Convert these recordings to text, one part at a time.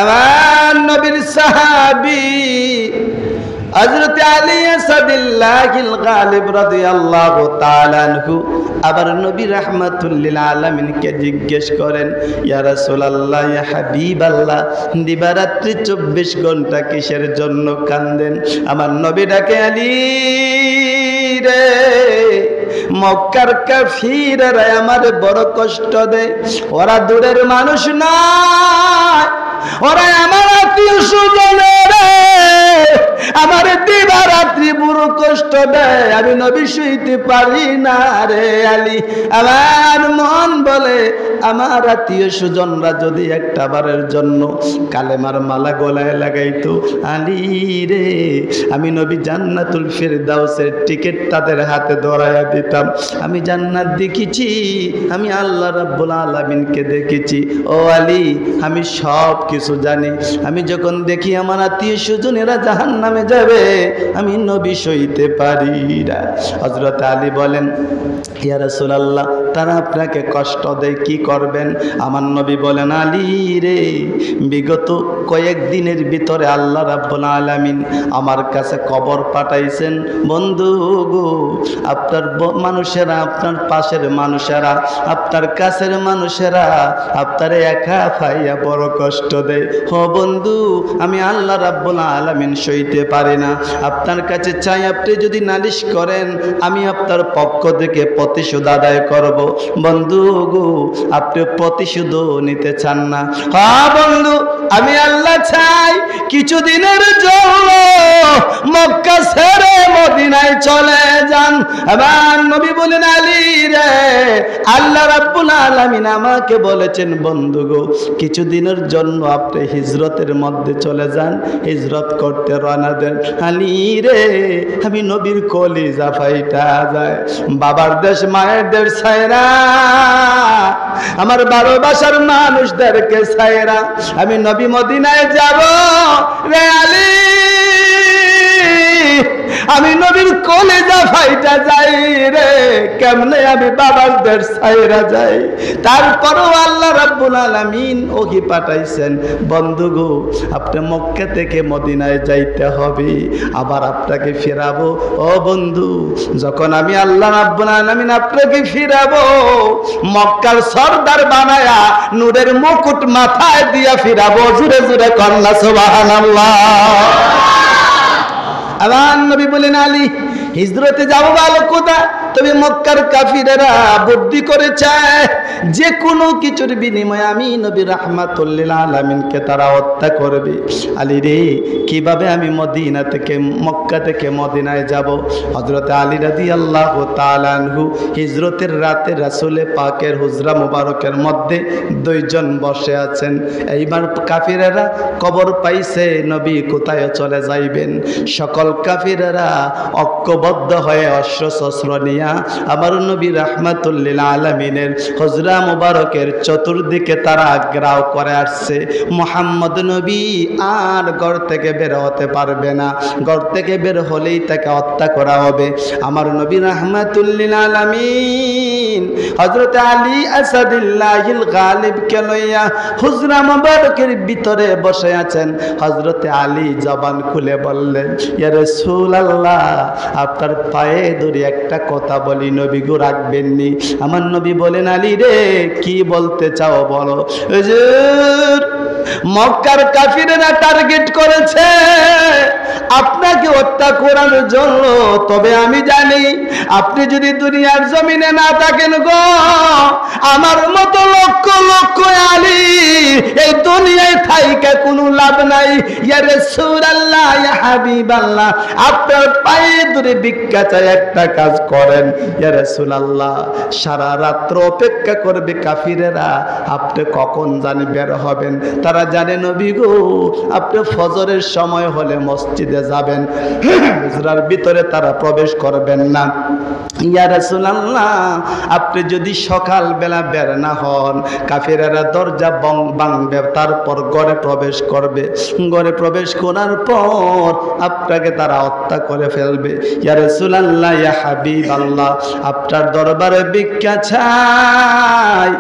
আমার নবীর সাহাবী হযরত আলী আসাদুল্লাহিল গালিব রাদিয়াল্লাহু তাআলা আনহু আবার নবী রাহমাতুল লিল আলামিনকে জিজ্ঞেস করেন, ইয়া রাসূলুল্লাহ, ইয়া হাবিবাল্লাহ, দিবারাত্রি 24 ঘন্টা কিসের জন্য কাঁদেন? আমার নবী ডাকে, আলী রে, মক্কার কাফিররা আমারে বড় কষ্ট দেয়। ওরা দূরের মানুষ নয়, ওরা আমার আত্মীয় স্বজন রে, আমার দিবারাত্রি বুড়ো কষ্ট দেয়, আমি নবী সইতে পারি না রে আলী। আমার মন বলে আমার আত্মীয় স্বজনরা যদি একটা বারের জন্য কালেমার মালা গলায় লাগাইতো, আলী রে, আমি নবী জান্নাতুল ফিরদাউসের টিকিট তাদের হাতে ধরাইয়া দিতাম। আমি জান্নাত দেখেছি, আমি আল্লাহ রাব্বুল আলামিনকে দেখেছি। ও আলী, আমি সব কিছু জানি। আমি যখন দেখি আমার আত্মীয় স্বজনেরা জাহান্নামে যাবে, আমি নবী সইতে পারি না। হযরত আলী বলেন, ইয়া রাসূলুল্লাহ, তারা আপনাকে কষ্ট দেয়, কি করবেন? আমার নবী বলেন, আলী রে, বিগত কয়েকদিনের ভিতরে আল্লাহ রাব্বুল আলামিন আমার কাছে খবর পাঠাইছেন, বন্ধু গো, আপনার মানুষেরা, আপনার পাশের মানুষেরা, আপনার কাছের মানুষেরা আপনার একা পাইয়া বড় কষ্ট দেয়। ও বন্ধু, আমি আল্লাহ রাব্বুল আলামিন সইতে পারি না। আপনার কাছে চাই, আপনি যদি নালিশ করেন, আমি আপনার পক্ষ থেকে প্রতিশোধ আদায় করব। বন্ধু গো, আপনি প্রতিশোধ নিতে চান না? হ্যাঁ বন্ধু, আমি আল্লাহ চাই কিছুদিনের জন্য মক্কা ছেড়ে মদিনায় চলে যান। আমার নবী বলেন, আলী রে, আল্লাহ রাব্বুল আলামিন আমাকে বলেছেন, বন্ধু গো, কিছুদিনের জন্য আপনি হিজরতের মধ্যে চলে যান, হিজরত করতে রওনা দেন। আলী রে, আমি নবীর কলিজা ফাইটা যায়, বাবার দেশ মায়ের দেশ ছাইরা, আমার ভালোবাসার মানুষদেরকে ছাইরা আমি নবী মদিনায় যাব রে আলী। আমি নবীর কলিজা ফাইটা যাই রে, কেমনে আমি বাবাদের ছাইরা যাই। তারপরও আল্লাহ রাব্বুল আলামিন ওহী পাঠাইছেন, বন্ধু গো, আপনি মক্কা থেকে মদিনায় যাইতে হবে, আবার আপনাকে ফিরাবো। ও বন্ধু, যখন আমি আল্লাহ রাব্বুল আলামিন আপনাকে ফিরাবো, মক্কার সরদার বানায়া নূরের মুকুট মাথায় দিয়া ফিরাবো। জোরে জোরে কন্যা সুবহানাল্লাহ। আমার নবী বলেন, আলী, হিজরতে যাবো ভালো কথা, তবে মক্কার কাফিরেরা বুদ্ধি করে চায় যে কোনো কিছুর বিনিময়ে আমি নবী রাহমাতুল লিল আলামিনকে তারা হত্যা করবে। আলী রে, কিভাবে আমি মদিনা থেকে, মক্কা থেকে মদিনায় যাব? হযরত আলী রাদিয়াল্লাহু তাআলা আনহু হিজরতের রাতে রাসূলে পাকের হুজরা মুবারকের মধ্যে দুইজন বসে আছেন। এইবার কাফিরেরা খবর পাইছে নবী কোথায় চলে যাইবেন। সকল কাফিরেরা ঐক্যবদ্ধ হয়ে অস্ত্র শস্ত্র নিয়া আমার নবী রাহমাতুল লিল আলামিনের হুজরা মুবারকের চতুর্দিকে তারা ঘেরাও করে আসছে। মুহাম্মদ নবী আর ঘর থেকে বের হতে পারবে না, ঘর থেকে বের হলেই তাকে হত্যা করা হবে। আমার নবী রাহমাতুল লিল আলামিন হযরত আলী আসাদুল্লাহিল গালিবকে লইয়া হুজরা মুবারকের ভিতরে বসে আছেন। হযরত আলী জবান খুলে বললেন, ইয়া রাসূলুল্লাহ, আপনার পায়ে ধরে একটা কথা বলি, নবী গো রাখবেননি? আমার নবী বলেন, আলী রে, কি বলতে চাও বলো। হুজুর, মক্কার কাফিরেরা টার্গেট করেছে আপনাকে হত্যা করার জন্য। তবে আমি জানি আপনি যদি দুনিয়ার জমিনে না থাকেন গো, আমার মতো লক্ষ লক্ষ আলী এই দুনিয়ায় থাইকা কোনো লাভ নাই। ইয়া রাসূলুল্লাহ, ইয়া হাবিবাল্লাহ, আপনার পায়ে ধরে ভিক্ষা চাই, একটা কাজ করেন। ইয়া রাসূলুল্লাহ, সারা রাত্র অপেক্ষা করবে কাফিরেরা, আপনি কখন জানি বের হবেন। তারা জানে নবী গো, আপনি ফজরের সময় হলে মসজিদ মসজিদে যাবেন, হুজরার ভিতরে তারা প্রবেশ করবেন না। ইয়া রাসূলুল্লাহ, আপনি যদি সকালবেলা বের না হন, কাফেরেরা দরজা ভাঙবে, তারপর ঘরে প্রবেশ করবে। ঘরে প্রবেশ করার পর আপনাকে তারা হত্যা করে ফেলবে। ইয়া রাসূলুল্লাহ, ইয়া হাবিবাল্লাহ, আপনার দরবারে ভিক্ষা চাই।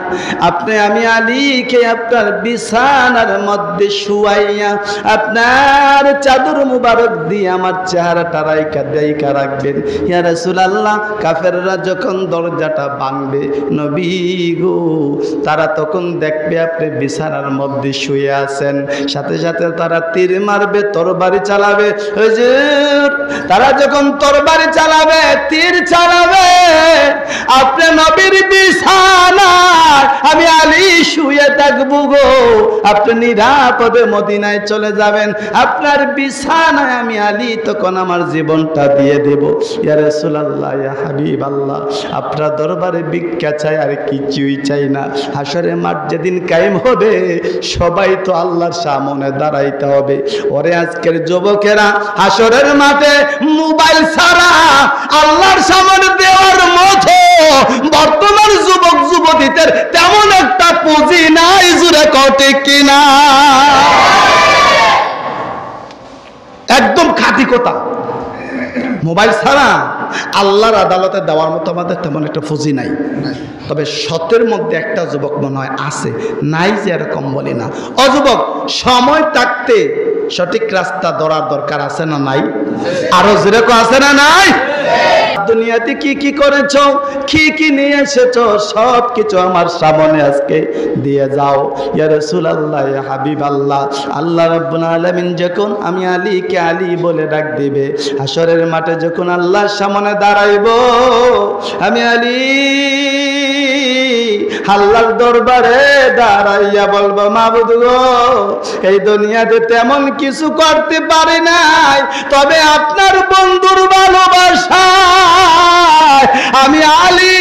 আমি আলীকে আপনার বিছানার মধ্যে শুয়াইয়া আপনার চাদর মুবারক দিয়ে আমার চেহারাটা রাইখা রাখবেন। ইয়া রাসূলুল্লাহ, কাফেররা যখন দরজাটা ভাঙবে নবী গো, তারা তখন দেখবে আপনি বিছানার মধ্যে শুয়ে আছেন। সাথে সাথে তারা তীর মারবে, তরবারি চালাবে। হুজুর, তারা যখন তরবারি চালাবে, তীর চালাবে, আপনি নবীর বিছানায় আমি আলী শুয়ে থাকবো গো। আপনি নিরাপদে মদিনায় চলে যাবেন, আপনার বিছানায় আমি আলী তখন আমার জীবনটা দিয়ে দেব। ইয়া রাসূলুল্লাহ, ইয়া হাবিবাল্লাহ, আপনার দরবারে ভিক্ষা চাই, আর কিছুই চাই না। হাসরের মাঠ যেদিন কায়েম হবে, সবাই তো আল্লাহর সামনে দাঁড়াইতে হবে। ওরে আজকের যুবকেরা, হাসরের মাঠে মোবাইল ছাড়া আল্লাহর সামনে দেওয়ার মতো বর্তমান যুবক যুবতীদের তেমন একটা পুঁজি নাই। জুড়ে কটে কিনা? একদম খাঁটি কথা। মোবাইল ছাড়া আল্লাহর আদালতে দেওয়ার মতো আমাদের তেমন একটা পুঁজি নাই। তবে শতের মধ্যে একটা যুবক মনে হয় আছে, নাই যে এরকম বলি না। অযুবক, সময় থাকতে সঠিক রাস্তা ধরার দরকার আছে না নাই? আরো যেরকম আছে না নাই? দুনিয়াতে কি কি করেছো, কি কি নিয়ে এসেছো, সব কিছু আমার সামনে আজকে দিয়ে যাও। ইয়া রাসূলুল্লাহ, ইয়া হাবিবাল্লাহ, আল্লাহ রাব্বুল আলামিন যখন আমি আলীকে আলী বলে ডাক দিবে, হাসরের মাঠে যখন আল্লাহর সামনে দাঁড়াইব, আমি আলী আল্লাহর দরবারে দাঁড়াইয়া বলবো, মাবুদ গো, এই দুনিয়াতে তেমন কিছু করতে পারি নাই, তবে আপনার বন্ধুর ভালোবাসায় আমি আলী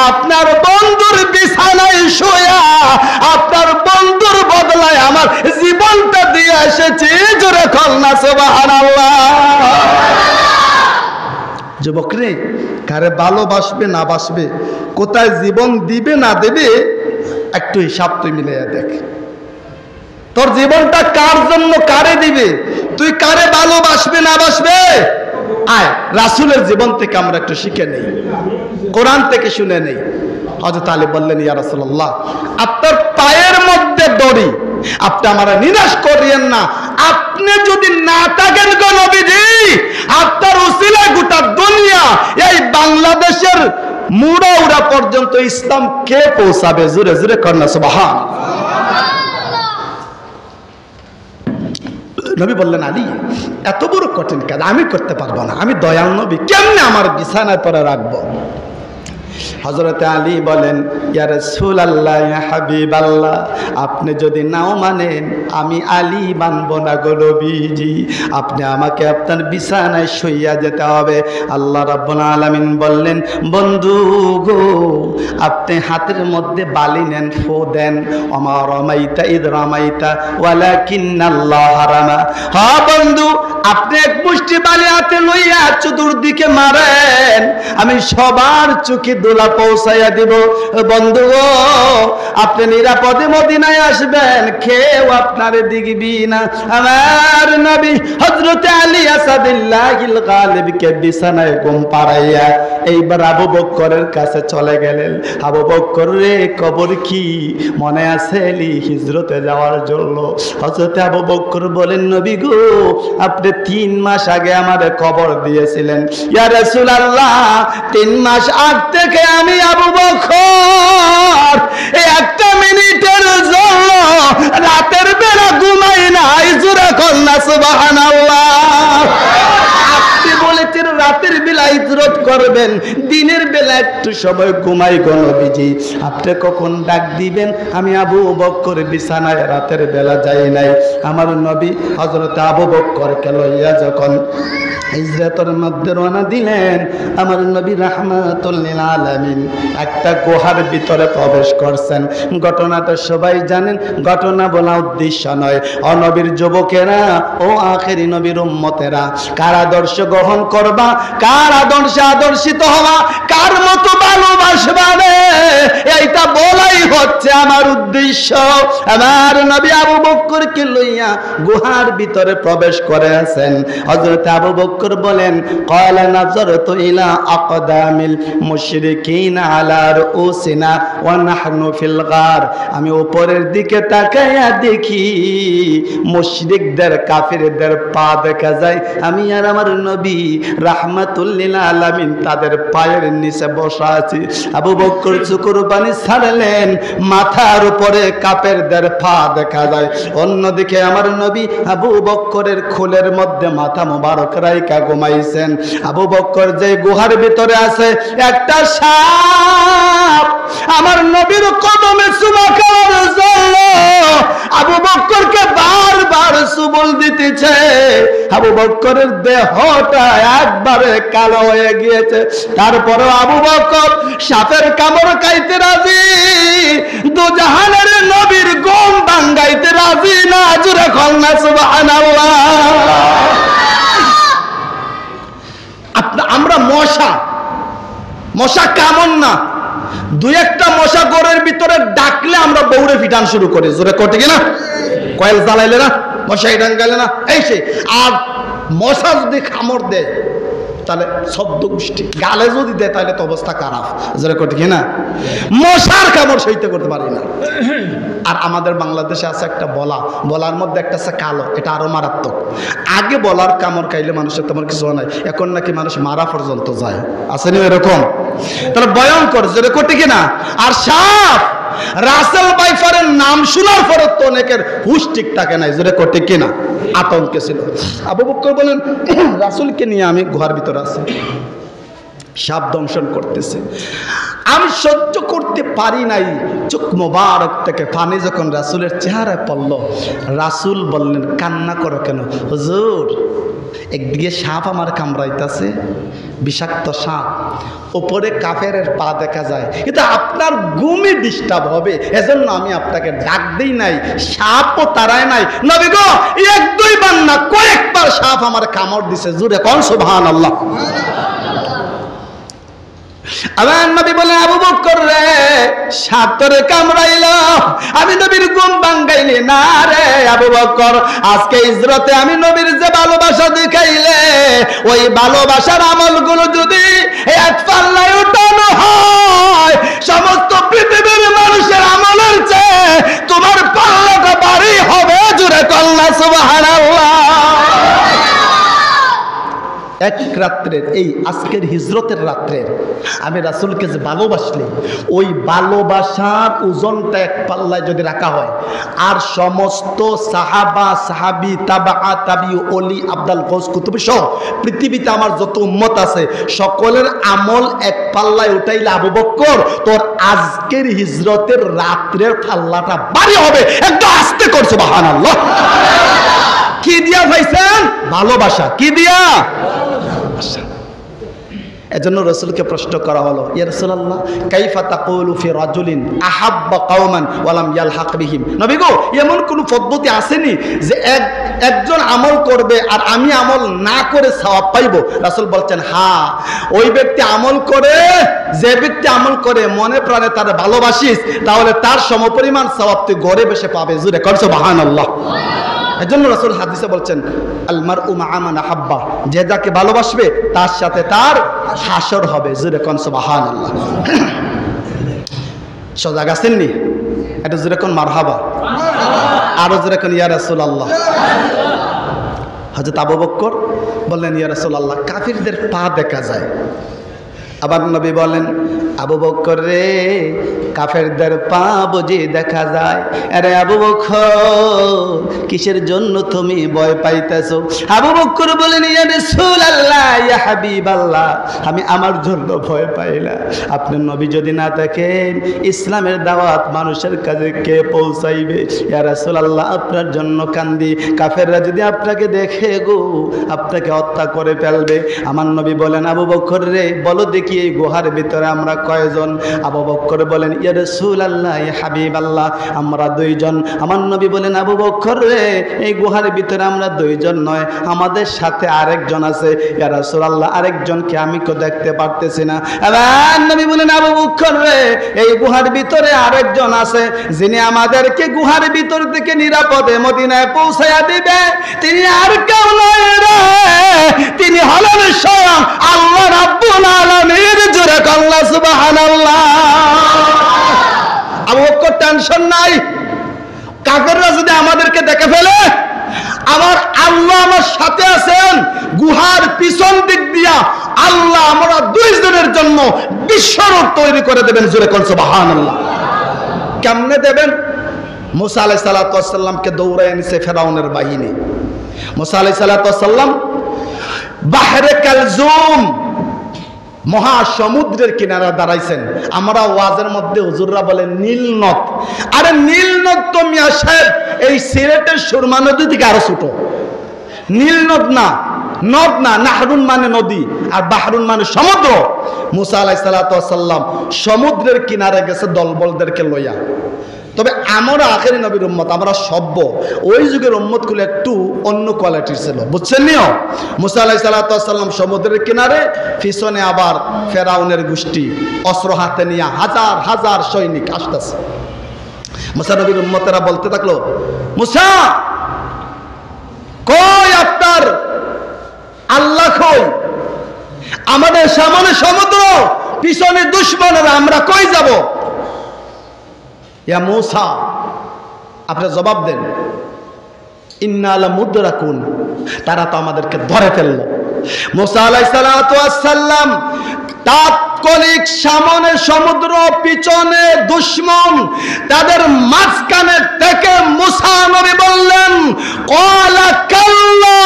আপনার বন্ধুর বিছানায় শোয়া আপনার বন্ধুর বদলায় আমার জীবনটা দিয়ে এসেছি। জোরে কলনা সুবহানাল্লাহ। যুবক রে, কারে ভালোবাসবে না বাসবে, কোথায় জীবন দিবে না দেবে, একটু হিসাব তুই মিলাইয়া দেখ। তোর জীবনটা কার জন্য, কারে দিবে, তুই কারে ভালোবাসবে না বাসবে। আয় রাসূলের জীবন থেকে আমরা একটু শিখে নেই, কোরআন থেকে শুনে নেই। হযরত আলী বললেন, ইয়া রাসূলুল্লাহ, আপনার পায়ের মধ্যে দড়ি, আপনি আমারে নিরাশ করিয়েন না। আপনি যদি না থাকেন গো নবীজি, আপনার উসিলায় গোটা দুনিয়া, এই বাংলাদেশের মুড়াউড়া পর্যন্ত ইসলাম কে পৌঁছাবে? জোরে জোরে কন্যা সুবহানাল্লাহ। নবী বললেন, আলী, এত বড় কঠিন কাজ আমি করতে পারবো না, আমি দয়াল নবী, কেমনে আমার বিছানায় পরে রাখবো? হযরত আলী বলেন, ইয়া রাসূলুল্লাহ, ইয়া হাবিবাল্লাহ, আপনি যদি নাও মানেন, আমি আলী মানব না গো নবীজি, আপনি আমাকে আপনার বিছানায় শুইয়া যেতে হবে। আল্লাহ রাব্বুল আলামিন বললেন, বন্ধু গো, আপনি হাতের মধ্যে বালি নেন, ফু দেন, ওমা রামাইতা ইদ রামাইতা ওয়ালাকিন্নাল্লাহ রামা। হ্যাঁ বন্ধু, আপনি এক মুষ্টি বালি হাতে লইয়া চতুর্দিকে মারেন, আমি সবার চোখে দোলা পৌঁছাইয়া দিব। বন্ধু গো, আপনি নিরাপদে মদিনায় আসবেন, কেউ আপনার দেখবি না। আমার নবী হযরত আলী আসাদুল্লাহিল গালিবকে বিছানায় ঘুম পাড়াইয়া এইবার আবু বকরের কাছে চলে গেলেন। আবু বকর রে, কবর কি মনে আছে এলি হিজরতে যাওয়ার জন্য? হযরত আবু বকর বলেন, নবী গো, আপনি 3 মাস আগে আমাদের কবর দিয়েছিলেন। ইয়া রাসূলুল্লাহ, 3 মাস আগ থেকে আমি আবু বকর একটা মিনিটের জন্য রাতের বেলা ঘুমাই নাই। জোরে কন্যা সুবহানাল্লাহ। আপনি বলেছেন রাতের বেলা হিজরত করবেন, দিনের বেলা একটু সময় ঘুমাই গো নবীজি, আপনি কখন ডাক দিবেন? আমি আবু বকর বিছানায় রাতের বেলা যাই নাই। আমার নবী হযরত আবু বকরকে লইয়া যখন হিজরতের মধ্যে রওনা দিলেন। আমার নবী রাহমাতুল লিল আলামিন একটা গুহার ভিতরে প্রবেশ করছেন। ঘটনাটা সবাই জানেন, ঘটনা বলা উদ্দেশ্য নয়। ও নবীর যুবকেরা, ও আখেরি নবীর উম্মতেরা, কার আদর্শ গ্রহণ করবা, কার আদর্শে আদর্শিত হওয়া, কার মতো ভালোবাসবা রে, এইটা বলাই হচ্ছে আমার উদ্দেশ্য। আমার নবী আবু বকরকে লইয়া গুহার ভিতরে প্রবেশ করে আছেন। হযরত আবু বকর বলেন, ক্বালা নাযারতু ইলা আকদামিল মুশরিকিনা আলা রুউসিনা ওয়া নাহনু ফিল গার। আমি উপরের দিকে তাকাইয়া দেখি মুশরিকদের, কাফিরদের পা দেখা যায়। আমি আর আমার নবী রাহমাতুল লিল আলামিন তাদের পায়ের নিচে বসা আছি। আবু বকর চোখের পানি ছাড়লেন, মাথার উপরে কাফেরদের পা দেখা যায়। অন্যদিকে আমার নবী আবু বকরের খুলের মধ্যে মাথা মোবারক রাইখা ঘুমাইছেন। আবু বকর যে গুহার ভিতরে আছে, একটা সাপ আমার নবীর কদমে চুমা খাওয়ার জন্য আবু বকরকে বারবার সুবল দিতেছে। আবু বকরের দেহটা একবারে কালো হয়ে গিয়েছে। তারপরেও আবু বকর সাপের কামড় খাইতে রাজি, দুজাহানের নবীর গম ভাঙ্গাইতে রাজি না। জোরে কন্যা সুবহানাল্লাহ। আমরা মশা কামড় না, দুই একটা মশা ঘরের ভিতরে ডাকলে আমরা বউরে ফিটান শুরু করি। জোরে করতে কিনা, কয়েল জ্বালাইলে না, মশাই ডাঙ্গাইলে না, এই সে। আর মশা যদি কামড় দেয় তাহলে শব্দ গোষ্ঠী, গালে যদি দেয় তাহলে তো অবস্থা খারাপ। জোরে করতে কিনা, মশার কামড় সইতে করতে পারি না। আর আমাদের বাংলাদেশে আছে একটা বলার মধ্যে একটা আছে কালো, এটা আরো মারাত্মক। আগে বলার কামড় খাইলে মানুষের তেমন কিছু নাই, এখন নাকি মানুষ মারা পর্যন্ত যায়। আসেনি এরকম? তাহলে ভয়ঙ্কর। জোরে করতে কিনা। আর সাপ, রাসেল বাইফারের নাম শোনার পরে তো অনেকের হুশ ঠিক থাকে নাই। জোরে করতে কিনা, আতঙ্কে ছিল। আবু বকর বলেন, রাসূলকে নিয়ে আমি গুহার ভিতরে আছি, সাপ দংশন করতেছে, আমি সহ্য করতে পারি নাই। চোখ মোবারক থেকে পানি যখন রাসূলের চেহারায় পড়ল, রাসূল বললেন, কান্না করো কেন? হুজুর, একদিকে সাপ আমার কামড়াইতেছে, বিষাক্ত সাপ, উপরে কাফেরের পা দেখা যায়, কিন্তু আপনার ঘুমে ডিস্টার্ব হবে, এজন্য আমি আপনাকে ডাক দিই নাই, সাপও তারায় নাই। নবী গো, এক দুইবার না, কয়েকবার সাপ আমার কামড় দিছে। জোরে কোন সুবহানাল্লাহ। আমার নবী বলে, আবু বকর রে, সাপ তোরে কামড়াইলো, আমি নবীর ঘুম ভাঙ্গাইলি না রে আবু বকর। আজকে হিজরতে আমি নবীর যে ভালোবাসা দেখাইলে, ওই ভালোবাসার আমলগুলো যদি এক পাল্লায় উঠানো হয়, সমস্ত পৃথিবীর মানুষের আমলের চেয়ে তোমার পাল্লাটা ভারী হবে। জোরে কল্লা সুবহানাল্লাহ। এক রাত্রের, এই আজকের হিজরতের রাত্রের, আমি রাসূলকে যে ভালোবাসলে, ওই ভালোবাসার ওজনটা এক পাল্লায় যদি রাখা হয়, আর সমস্ত সাহাবা, সাহাবি, তাবা, তাবি, ওলি, আবদাল, গৌস, কুতুবী সহ পৃথিবীতে আমার যত উম্মত আছে, সকলের আমল এক পাল্লায় উঠাইলে আবু বকর, তোর আজকের হিজরতের রাত্রের পাল্লাটা ভারী হবে। একদম আস্তে করছে সুবহানাল্লাহ। কি দিয়া ভাইছেন? ভালোবাসা। কি দিয়া? এজন্য রাসূলকে প্রশ্ন করা হলো, ইয়া রাসূলুল্লাহ, কাইফা তাকুলু ফি রাজুলিন আহাব্বা কওমান ওয়া লাম ইয়ালহাক বিহিম। নবী গো, এমন কোন পদ্ধতি আসেনি যে একজন আমল করবে আর আমি আমল না করে সওয়াব পাইবো? রাসূল বলছেন, হ্যাঁ, ওই ব্যক্তি আমল করে, যে ব্যক্তি আমল করে মনে প্রাণে তার ভালোবাসিস, তাহলে তার সমপরিমাণ সওয়াব তুই ঘরে বসে পাবে। জোরে কর সুবহানাল্লাহ। এজন্য রাসূল হাদিসে বলছেন, আল মারউ মা মান আহাব্বা, যে যাকে ভালোবাসবে তার সাথে তার হাসর হবে। জোরে কোন সুবহানাল্লাহ। সজাগ আছেন নি? এটা জোরে কোন মারহাবা, আরো জোরে কোন ইয়া রাসূলুল্লাহ। হযরত আবু বকর বললেন, ইয়া রাসূলুল্লাহ, কাফিরদের পা দেখা যায়। আবার নবী বলেন, আবু বকর রে, কাফেরদের পা বুঝি দেখা যায়? আরে আবু বকর, কিসের জন্য তুমি ভয় পাইতেছো? আবু বকর বলেন, ইয়া রাসূলুল্লাহ, ইয়া হাবিবাল্লাহ, আমি আমার জন্য ভয় পাই না। আপনার নবী যদি না থাকেন, ইসলামের দাওয়াত মানুষের কাছে কে পৌঁছাইবে? ইয়া রাসূলুল্লাহ, আপনার জন্য কান্দি। কাফেররা যদি আপনাকে দেখে গো, আপনাকে হত্যা করে ফেলবে। আমার নবী বলেন, আবু বকর রে, বলো দেখি এই গুহার ভিতরে আমরা কয়জন? আবু বকর বলেন, ইয়া রাসূলুল্লাহ, ইয়া হাবিবাল্লাহ, আমরা 2 জন। আমার নবী বলেন, আবু বকর রে, এই গুহার ভিতরে আমরা 2 জন নয়, আমাদের সাথে আরেকজন আছে। ইয়া রাসূলুল্লাহ, আরেকজনকে আমি তো দেখতে পারতেছি না। আবার নবী বলেন, আবু বকর রে, এই গুহার ভিতরে আরেকজন আছে, যিনি আমাদেরকে গুহার ভিতর থেকে নিরাপদে মদিনায় পৌঁছায়া দিবে। তিনি আর কেউ নয় রে, তিনি হলেন স্বয়ং আল্লাহ রাব্বুল আলামিন। জোরে আল্লাহ সুবহানাল্লাহ। আবু বকর টেনশন নাই, কাফেররা যদি আমাদেরকে দেখে ফেলে, আমার আল্লাহ আমার সাথে আছেন। গুহার পিছন দিক দিয়া আল্লাহ আমরা 2 জনের জন্য বিশ্বরূপ তৈরি করে দেবেন। জোরে কোন সুবহানাল্লাহ। কেমনে দেবেন? মুসা আলাইহিস সালাতু ওয়াস সালামকে দৌড়ায় এনেছে ফেরাউনের বাহিনী। মুসা আলাইহিস সালাতু ওয়াস সালাম বাহরে কালজুম, মহাসমুদ্রের কিনারা দাঁড়াইছেন। আমরা ওয়াজের মধ্যে হুজুররা বলেন নীল নদ। আরে নীল নদ তো মিয়া সাহেব এই সিলেটের সুরমা নদী থেকে আরো ছোট। নীল নদ না, নদ না, নাহরুন মানে নদী আর বাহরুন মানে সমুদ্র। মুসা আলাইহিস সালাতু ওয়াস সালাম সমুদ্রের কিনারে গেছে দলবলদেরকে লইয়া। তবে আমরা আখেরি নবীর উম্মত, আমরা সভ্য। ওই যুগের উম্মত গুলো একটু অন্য কোয়ালিটির ছিল, বুঝছেন নিও। মুসা আলাইহিস সালাতু ওয়াস সালাম সমুদ্রের কিনারে, পিছনে আবার ফেরাউনের গোষ্ঠী অস্ত্র হাতে নিয়ে হাজার হাজার সৈনিক আসতেছে। মুসা নবীর উম্মতেরা বলতে থাকলো, মুসা কই আপনার আল্লাহ কই? আমাদের সামনে সমুদ্র, পিছনে দুশমনেরা, আমরা কই যাব? ইয়া মুসা, আপনি জবাব দেন। ইন্না লামুদরাকুন, তারা তো আমাদেরকে ধরে ফেললো। মুসা আলাইহিস সালাতু ওয়াস সালাম তাৎক্ষণিক সামনে সমুদ্র, পিছনে দুশমন, তাদের মাঝখানে থেকে মুসা নবী বললেন, ক্বালা কাল্লা,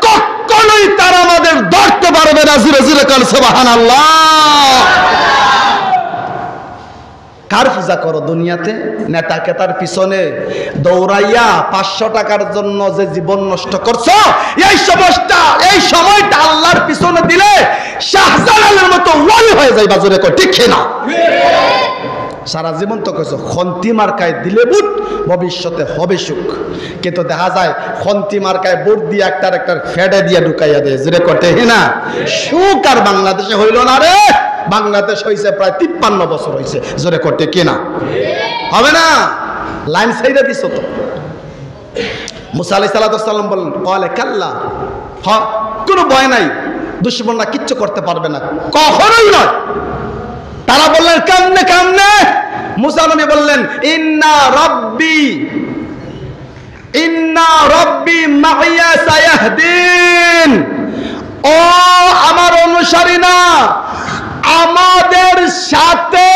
কখনোই তারা আমাদের ধরতে পারবে না। জোরে জোরে কাল সুবহানাল্লাহ। কার পূজা করো দুনিয়াতে? নেতাকে তার পিছনে দৌড়াইয়া 500 টাকার জন্য যে জীবন নষ্ট করছো, এই সময়টা আল্লাহর পিছনে দিলে শাহজালালের মতো ওয়ালি হয়ে যাইবা। জোরে কই ঠিক না? সারা জীবন তো কইছো খন্তি মার্কায় দিলে বুট, ভবিষ্যতে হবে সুখ। কিন্তু দেখা যায় খন্তি মার্কায় বুট দিয়ে একটার ফেডে দিয়ে ঢুকাইয়া দেয়। জোরে কটে না? সুখ আর বাংলাদেশে হইল না রে। বাংলাদেশ হয়েছে প্রায় 53 বছর হয়েছে। জোরে করতে কিনা হবে না? লাইন সাইডে দিছ তো। মুসা আলাইহিস সালাতু ওয়াস সালাম বললেন, ক্বালা কাল্লা, হ্যাঁ কোনো ভয় নাই, দুশমনরা কিচ্ছু করতে পারবে না, কখনোই নয়। তারা বললেন কেমনে কেমনে? মুসা নবী বললেন, ইন্না রাব্বি মাইয়া সায়াহদিন। ও আমার অনুসারীরা, আমাদের সাথে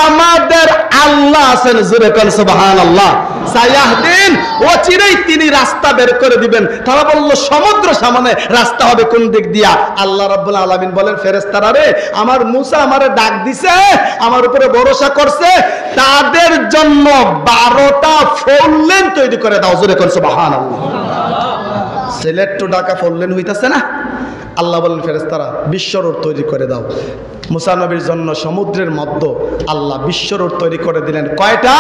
আমাদের আল্লাহ আছেন। জোরে কোন সুবহানাল্লাহ। সায়াহদিন, অচিরেই তিনি রাস্তা বের করে দিবেন। তারা বলল সমুদ্র সামনে, রাস্তা হবে কোন দিক দিয়া? আল্লাহ রাব্বুল আলামিন বলেন, ফেরেশতারা রে, আমার মুসা আমারে ডাক দিছে, আমার উপরে ভরসা করছে, তাদের জন্য 12টা ফোর লেন তৈরি করে দাও। জোরে কোন সুবহানাল্লাহ। Sylhet to Dhaka four lane হইতাছে না? আল্লাহ বলেন, ফেরেশতারা বিশ্ব রোড তৈরি করে দাও। মুসা নবীর জন্য সমুদ্রের মধ্যে আল্লাহ বিশ্ব রোড তৈরি করে দিলেন। কয়টা?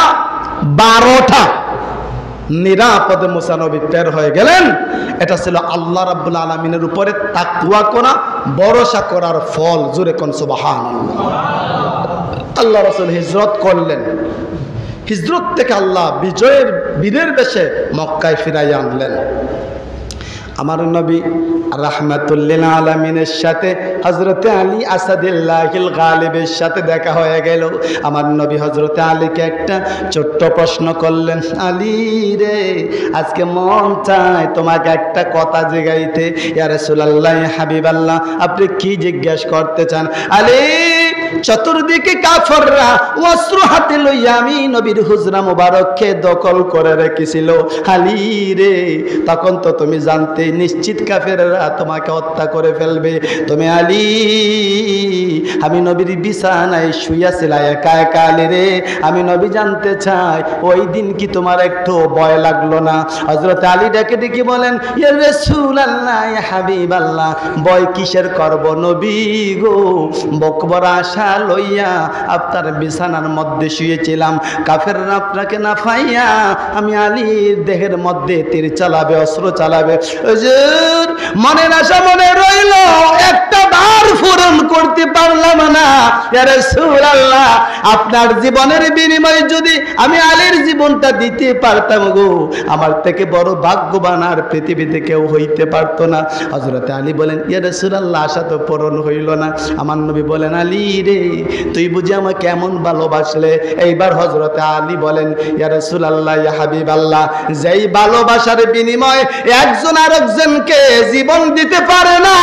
12টা। নিরাপদে মুসা নবী বের হয়ে গেলেন। এটা ছিল আল্লাহ রাব্বুল আলামিনের উপরে তাকওয়া করা, ভরসা করার ফল। জোরে কোন সুবহানাল্লাহ। আল্লাহ রাসূল হিজরত করলেন। হিজরত থেকে আল্লাহ বিজয়ের বীরের বেশে মক্কায় ফিরাইয়া আনলেন। আমার নবী রাহমাতুল্লিল আলামিনের সাথে হযরতে আলী আসাদুল্লাহিল গালিবের সাথে দেখা হয়ে গেল। আমার নবী হযরতে আলীকে একটা ছোট্ট প্রশ্ন করলেন, আলী রে, আজকে মন চায় তোমাকে একটা কথা জিগাইতে। ইয়া রাসূলুল্লাহ, ইয়া হাবিবাল্লাহ, আপনি কি জিজ্ঞেস করতে চান? আলী চতুর্দিকে কাফেররা অস্ত্র হাতে লইয়া আমি নবীর হুজরা মুবারককে দখল করে রেখেছিল। আলী রে, তখন তো তুমি জানতে নিশ্চিত কাফেররা তোমাকে হত্যা করে ফেলবে। তুমি আলী, আমি নবীর বিছানায় শুইয়াছিলাম একা একা। আলী রে, আমি নবী জানতে চাই ওই দিন কি তোমার একটু ভয় লাগলো না? হযরত আলী ডেকে ডেকে বলেন, ইয়া রাসূলুল্লাহ, ইয়া হাবিবাল্লাহ, ভয় কিসের করব নবী গো, বকবর আশা লইয়া আপনার বিছানার মধ্যে শুয়েছিলাম। কাফেররা আপনাকে না পাইয়া আমি আলীর দেহের মধ্যে তীর চালাবে, অস্ত্র চালাবে। হুজুর, মনের আশা মনে রইল, একটা বার পূরণ করতে পারলাম না। ইয়া রাসূলুল্লাহ, আপনার জীবনের বিনিময়ে যদি আমি আলীর জীবনটা দিতে পারতাম গো, আমার থেকে বড় ভাগ্যবান আর পৃথিবীতে কেউ হইতে পারতো না। হযরত আলী বলেন, ইয়া রাসূলুল্লাহ, আশা তো পূরণ হইল না। আমার নবী বলেন, আলী রে, তুই বুঝি আমাকে কেমন ভালোবাসলে? এইবার হযরত আলী বলেন, ইয়া রাসূলুল্লাহ, ইয়া হাবিবাল্লাহ, যেই ভালোবাসার বিনিময়ে একজন আরেকজনকে জীবন দিতে পারে না,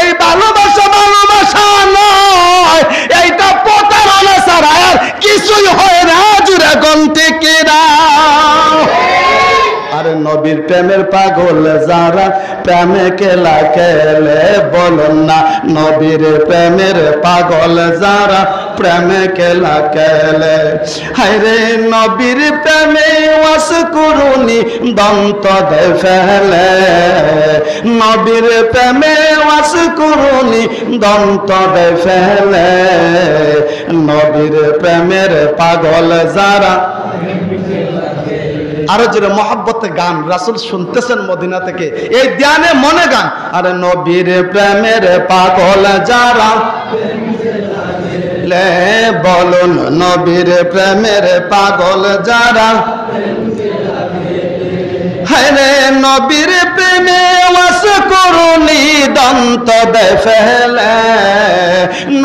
এই ভালোবাসা ভালোবাসা নয়, এইটা প্রতারণা ছাড়া আর কিছুই হয় না। জুড়ে কোন থেকে না? আরে নবীর প্রেমের পাগল যারা, প্রেমে খেলা খেলে, বলুন না নবীর প্রেমের পাগল যারা, প্রেমে খেলা খেলে। হায়রে নবীর প্রেমে ওয়াস করুনি দন্ত দে ফেলে, নবীর প্রেমে ওয়াস করুনি দন্ত দে ফেলে, নবীর প্রেমের পাগল যারা। আরো জোরে মহব্বতে গান, রাসূল শুনতেছেন মদিনা থেকে, এই ধ্যানে মনে গান। আরে নবীর প্রেমের পাগল যারা, লে বলুন নবীর প্রেমের পাগল যারা। হায়রে নবীর প্রেমে ওয়াস করুনি দন্ত দে ফেলে,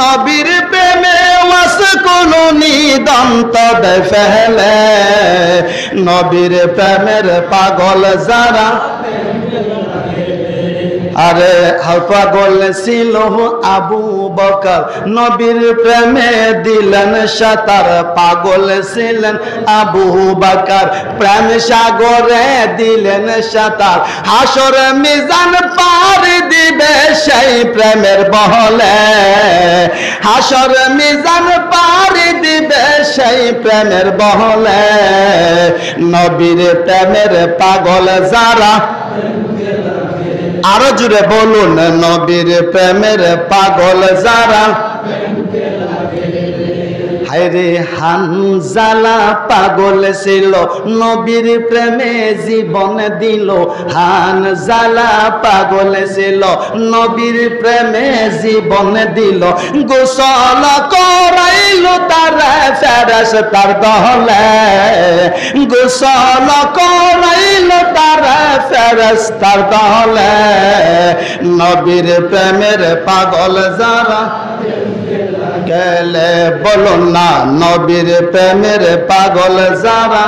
নবীর প্রেমে ওয়াস করুনি দন্ত দে ফেলে, নবীর প্রেমের পাগল যারা। আরে পাগল ছিল আবু বকর, নবীর প্রেমে দিলেন সাঁতার। পাগল ছিলেন আবু বকর, প্রেম সাগরে দিলেন সাঁতার। হাসর মিজান পার দিবে সেই প্রেমের বহলে, হাসর মিজান পার দিবে সেই প্রেমের বহলে, নবীর প্রেমের পাগল যারা। আরো জুড়ে বলুন নবীর প্রেমের পাগল যারা। হায়রে হানজালা পাগল ছিল, নবীর প্রেমে জীবন দিল। হানজালা পাগল ছিল, নবীর প্রেমে জীবন দিল। গোসল করাইল তার ফেরেশতার দলে, গোসল করাইল তার ফেরেশতার দলে, নবীর প্রেমের পাগল যারা গেলে। বলুন না নবীর প্রেমের পাগল যারা।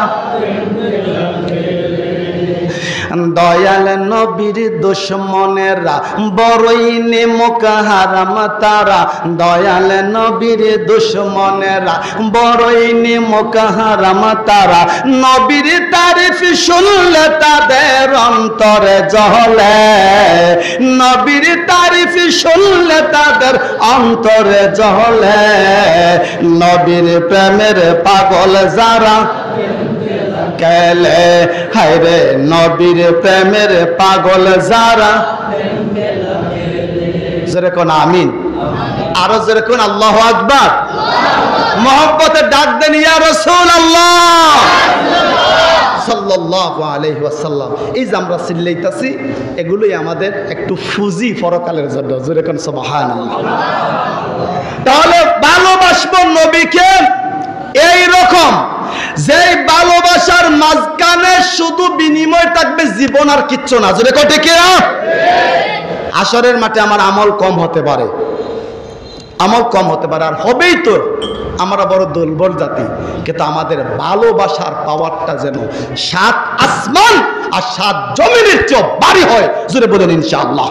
দয়াল নবীর দুশমনেরা বড়ই নেমক হারাম তারা, দয়াল নবীর দুশমনেরা বড়ই নেমক হারাম তারা। নবীর তারিফ শুনলে তাদের অন্তরে জ্বলে, নবীর তারিফ শুনলে তাদের অন্তরে জ্বলে, নবীর প্রেমের পাগল যারা কেলে। হায়রে নবীর প্রেমের পাগল যারা। যেরকম আমিন, আরো যেরকম আল্লাহু আকবার। মহব্বতে ডাক দেন, ইয়া রাসূলুল্লাহ সাল্লাল্লাহু আলাইহি ওয়াসাল্লাম। এই যে আমরা চিল্লাইতাছি, এগুলোই আমাদের একটু ফুজি পরকালের জন্য। যেরকম সুবহানাল্লাহ। তাহলে ভালোবাসবো নবীকে এই রকম, যে ভালোবাসার মাঝখানে শুধু বিনিময় থাকবে জীবন আর কিচ্ছু না। যদি কটে কে আসরের মাঠে আমার আমল কম হতে পারে, আমল কম হতে পারে, আর হবেই তো। আমরা বড় দুর্বল জাতি, কিন্তু আমাদের ভালোবাসার পাওয়ারটা যেন ৭ আসমান আর ৭ জমিনের চেয়ে ভারী হয়। জোরে বলেন ইনশাআল্লাহ।